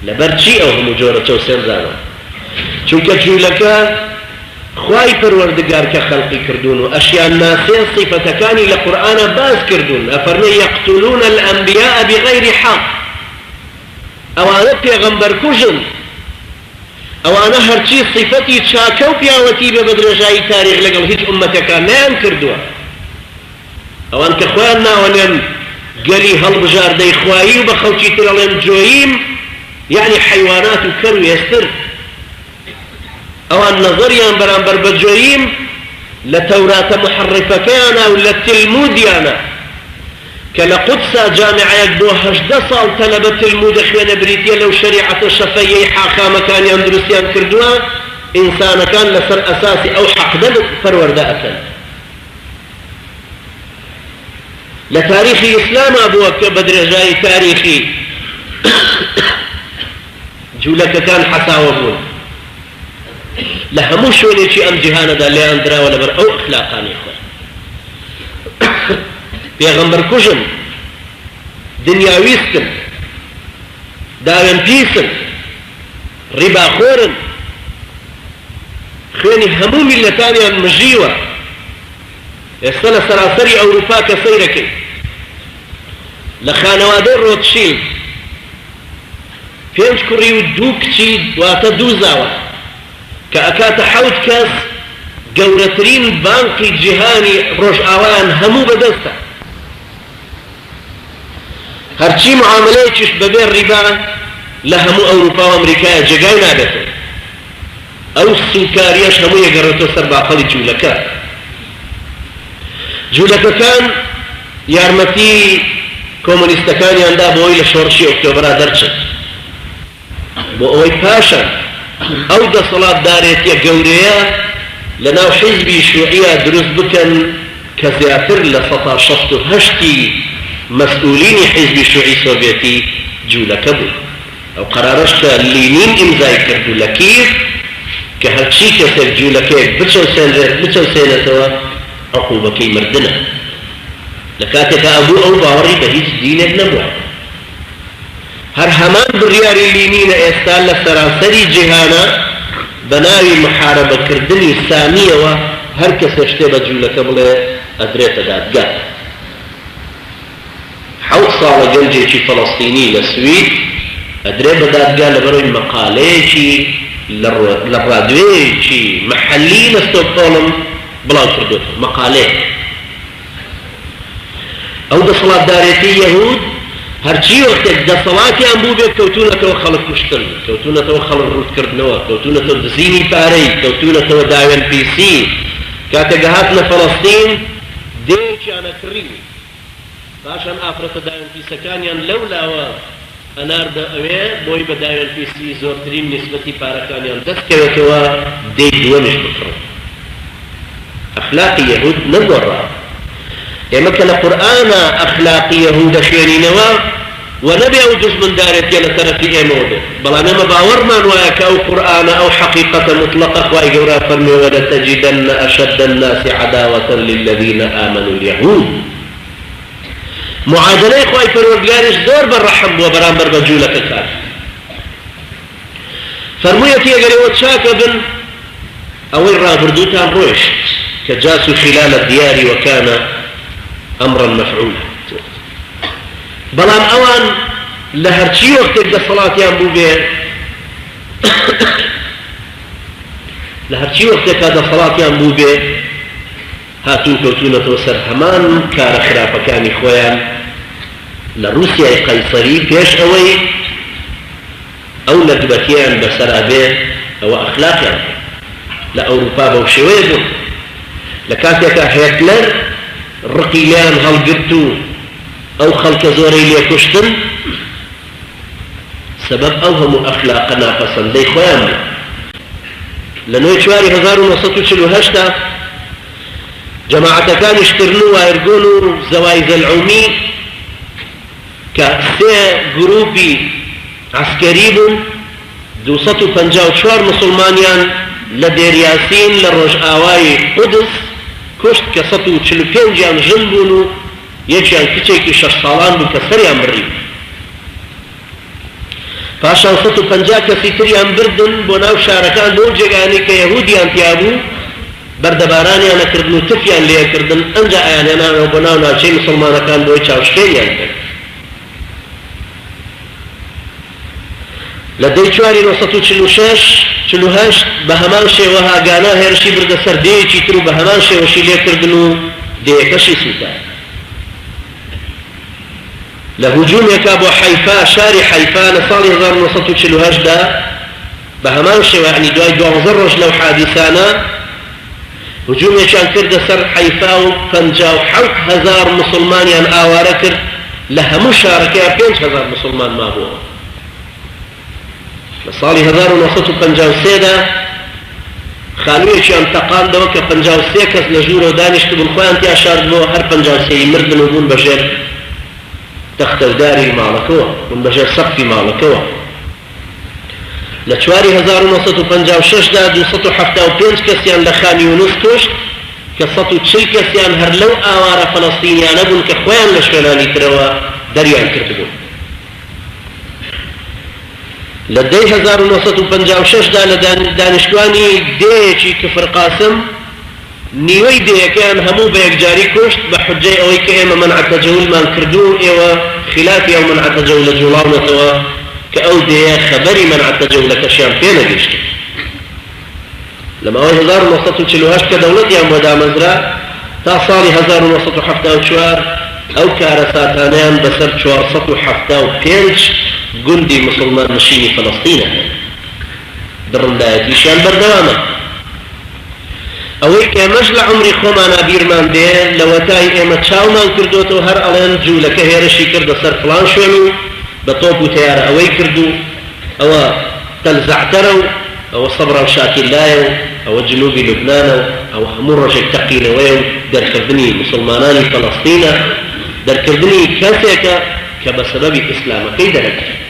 لبرچی او همو جورة چو سرزانا چونکە جوولەکە خوای پەروەردگار کە خەڵقی کردوون و ئەشیان ناسێ صیفەتەکانی لە قورئانە باز کردوون ئەفەرمێ یەقتولون الأنبیاء بغەیری حەق ئەوانە پێغەمبەر کوژن ئەوانە هەرچی صیفەتی چاکە و پیاوەتی بە بەدرێژایی تاریخ لەگەڵ هیچ ئومەتێکان نەیان کردووە ئەوان کە خۆیان ناوەنێن گەلی هەڵبژاردەی خوایی و بە خەڵکی تر ئەڵێن جۆییم یعنی حیوانات و کەر و ئێستر ئەوان نەزەریان بەرامبەر بە جۆییم لە تەوراتە محەڕیفەکەیانە و لە تلمودیانە کە لە قودسا جامعەیەک بۆ 18 ساڵ تەلەبە تلمود خوێنە بریتیە لەو شەریعەتە شەفەیەی حاکامەکانیان دروستیان کردووە ئینسانەکان لەسەر ئەساسی ئەو حەقدە پەروەردە ئەکەن لە تاریخی ئیسلاما بووە کە بە درێژایی تاریخی جوولەکەکان حەساوە بوون لە هەموو شوێنێکی ئەم جیهانەدا لێیان دراوە لەبەر ئەو ئەخلاقانی خۆ پێغەمبەر کوژن دنیاویستن داوێن پیسن ڕیباخۆرن خوێنی هەموو میلەتانیان مژیوە ئێستا لە سەراسەری ئەوروپا کە سەیرەکەی لە خانەوادەی ڕۆتشیلد 5 کوڕی و 2 کچی واتە 2 زاوە کە ئەکاتە 7 کەس گەورەترین بانقی جیهانی ڕۆژئاوایان هەموو بەدەستە هەرچی معاملەیەکیش بەبێ ڕیبا لە هەموو ئەوروپا و ئەمریکایە جێگای نابێتەوە ئەو سوکاریەش هەموو یەگەڕێتەوە سەر باقەڵی جوولەکە جوولەکەکان یارمەتی کۆمۆنیستەکانیاندا بۆ ئەوەی لە شۆڕشی ئۆکتۆبرا دەرچن بۆ ئەوەی پاشان ئەو دەسەڵاتدارێتیە گەورەیە لە ناو حیزبی شوعیە دروست بکەن کە زیاتر لە 168 مەسئولینی حیزبی شوعی سۆڤێتی جوولەکە بوو ئەو قەرارەش کە لینین ئیمزای کردو لە کیف کە هەرچی کەسێک جوولەکەیەک بچەوسێنێتەوە عقوبەکەی مردنە لە کاتێکا ئەبوو ئەو باوەڕی بە هیچ دینێک نەبووە هەر هەمان بڕیاری لینینە ئێستا لە سەراسەری جیهانە بە ناوی محارەبەکردنی سامیەوە هەر کەسە شتێ بە جوولەکە بڵێ ئەدرێتە دادگا 7 ساڵە گەنجێکی فەڵەستینی لە سوید ئەدرێ بە دادگا لەبەرەوەی مەقالەیەکی لە ڕادیۆیەکی مەحەلی لە ستۆکهۆڵم بڵاو کردوێتەوە مەقالەیە ئەو دەسەڵاتدارێتی یەهود هەرچی وەختێک دەسەڵاتیان بوو بێت کەوتونەتەوە خەڵک کوشتن کەوتونەتەوە خەڵک ڕوودکردنەوە کەوتونەتەوە دزینی پارەی کەوتونەتەوە داوێن پیسی کاتێک هاتنە فەڵەستین دێکیانە کڕینی پاشان ئافرەتە داوێن پیسەکانیان لەولاوە ئەناردە ئەوێ بۆی بە داوێن پیسی زۆرترین نیسبەتی پارەکانیان دەستکەوێتەوە دەی دووەمیش بکڕن ئەخلاقی یەهود نەگۆڕا ئێمە کە لە قورئانە ئەخلاقی یەهودە خوێنینەوە و نەبێ ئەو دژمندارێتیە لە تەرەفی ئێمەوە بێت بەڵام ئێمە باوەڕمان وایە کە ئەو قورئانە ئەو حەقیقەتە مطلقە خوای گەورە فەرمێوە لەتەجیدەنە ئەشەدە الناس عەداوەةً للذین آمنوا اليهود معادلەی خوای پەروەردگاریش زۆر بەڕەحم بووە بەرامبەر بە جوولەکەکان فەرموویەتی ئەگەر ئێوە چاکە بن ئەوەی ڕابردووتان ڕۆیشت کە جاسوا خلال الديار وكان أمرا مفعولا بەڵام ئەوان لە هەرچی وەختێک دەسەڵاتیان بوو بێ لە هەرچی وەختێکا دەسەڵاتیان بوو بێ هاتوو کەوتونەتەوە سەر هەمان کارە خراپەکانی خۆیان لە رووسیای قەیسەری پێش ئەوەی ئەو نەکبەتیان بەسەرا بێ ئەوە ئەخلاقیان لە ئەوروپا بەو شێوەیە بوو لە کاتێکا هێتلەر ڕقی لیان هەڵگرت و ئەو خەڵکە زۆرەی لێکوشتن سەبەب ئەو هەموو ئەخلاقە ناپەسەندەی خۆیان بوو لە نوێی چواری 1948 جەماعەتەکانی شترن و وایرگۆن و زەوای زەلعومی کە 3 گروپی عسکەری بوون 254 مسلمانیان لە دێریاسین لە ڕۆژئاوای قودس کوشت کە 145یان ژن بوون و یەکیان کچێکی 6 ساڵان بوو کە سەریان بڕی پاشان 150 کەسی تریان بردن بۆ ناو شارەکان بۆ جێگانی کە یەهودیان تیا بوو بەردەبارانیان نەکردن و تفیان لێکردن ئەنجا ئایانێنانەوە بۆ ناو ناوچەی مسلمانەکان بۆی چاوشکێنیان کرد لە دەی چواری 1946 بە هەمان شێوە هاگانە هێرشی بردە سەر دەیەکی تر و بە هەمان شێوەشی لێکردن و دەیەکەشی سووتان لە هجوومێکا بۆ حەیفا شاری حەیفا لە ساڵی 1948 دا بە هەمان شێوە یعنی دوای 12 ڕۆژ لەو حادیسانە هجوومێکیان کردە سەر حەیفا و 57,000 مسلمانیان ئاوارە کرد لە هەموو شارەکەیان 5,000 مسلمان مابووە لە ساڵی 1953 دا خانوویەکیان تەقاندەوە کە 53 کەس لە ژوورەوە دانیشتبوون خۆیان تیا شاردبووە هەر 53 مردن و بوون بەژێر تەختەوداری ماڵەکەوە بوون بەژێر سەقفی ماڵەکەوە لە چواری 1956 دا 275 کەسیان لە خانی یونس کوشت کە 140 کەسیان هەر لەو ئاوارە فەڵەستینیانە بوون کە خۆیان لە شوێنانی ترەوە دەریان کردبوون لە دەی 1956 دا لە دانیشتوانی دەیەکی کفر قاسم نیوەی دەیەکەیان هەموو بە یەکجاری کوشت بە حجەی ئەوەی کە ئێمە منع تەجەولمان کردو و ئێوە خلافی ئەو منع تەجەولە جوڵاونەتەوە کە ئەو دەیە خەبەری منع تەجەولەکەشیان پێ نەگەیشت لە ماوەی 1948 کە دەوڵەتیان بۆ دامەزرا تا ساڵی 1974 ئەو کارە ساتانیان بەسەر 475 گوندی مسلمان نشینی فەڵەستینە دڕندایەتیشیان بەردەوامە ئەوەی ئێمەش لە عمری خۆمانە بیرمان دێ لە وەتای ئێمە چاومان کردوتەوە هەر ئەڵێن جوولەکە هێرشی کردە سەر فڵان شوێن و بە تۆپ و تیارە ئەوەی کردو ئەوە تەلزەعتەرە و ئەوە سەبرا و شاکیلایە و ئەوە جنوبی لوبنانە و ئەوە هەموو ڕۆژێک تەقینەوەیە و دەرکردنی مسلمانانی فەڵەستینە دەرکردنی کەسێکە کە بە سەبەبی ئیسلامەکەی دەرەکرد